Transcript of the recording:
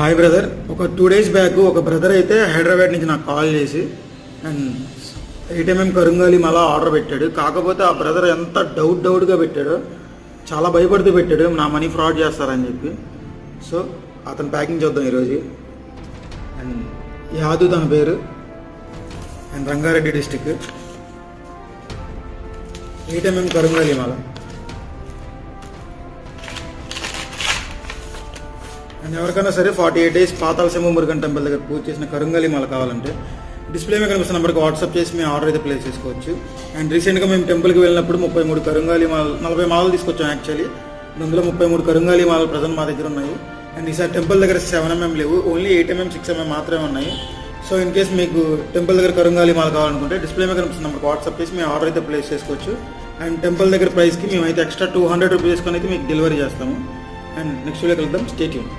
Hi brother, ఒక 2 days back ఒక brother అయితే హైదరాబాద్ నుంచి నాకు కాల్ చేసి అండ్ 8mm కరుంగాలి మళ్ళా ఆర్డర్ పెట్టాడు. కాకపోతే ఆ బ్రదర్ ఎంత డౌట్గా పెట్టాడో, చాలా భయపడుతూ పెట్టాడు నా మనీ ఫ్రాడ్ చేస్తారని చెప్పి. సో అతను ప్యాకింగ్ చూద్దాం ఈరోజు. అండ్ యాదు తన పేరు, అండ్ రంగారెడ్డి డిస్టిక్. 8mm కరుంగాలి మాల. అండ్ ఎవరికైనా సరే 48 days పాతాళ శంభు మురుగన్ టెంపుల్ దగ్గర పూజ చేసిన కరుంగాలి మాల కావాలంటే డిస్ప్లే మీద కనిపిస్తున్న నెంబర్కి వాట్సాప్ చేసి మేము ఆర్డర్ అయితే ప్లేస్ చేసుకోవచ్చు. అండ్ రీసెంట్గా మేము టెంపుల్కి వెళ్ళినప్పుడు 33 కరుంగాలి మాలలు, 40 మాలలు తీసుకొచ్చాం యాక్చువల్లీ. అందులో 33 కరుంగాలి మాలలు ప్రజెంట్ మా దగ్గర ఉన్నాయి. అండ్ ఈసారి టెంపుల్ దగ్గర 7mm లేవు, ఓన్లీ 8mm 6mm మాత్రమే ఉన్నాయి. సో ఇన్ కేస్ మీకు టెంపుల్ దగ్గర కరుంగాలి మాల కావాలనుకుంటే డిస్ప్లే మీద కనిపిస్తున్న నెంబర్కి వాట్సాప్ చేసి మేము ఆర్డర్ అయితే ప్లేస్ చేసుకోవచ్చు. అండ్ టెంపుల్ దగ్గర ప్రైస్కి మేమైతే ఎక్స్ట్రా 200 రూపీస్ కొని అయితే మీకు డెలివరీ చేస్తాము. అండ్ నెక్స్ట్ వీడియో కలుద్దాం. Stay tune.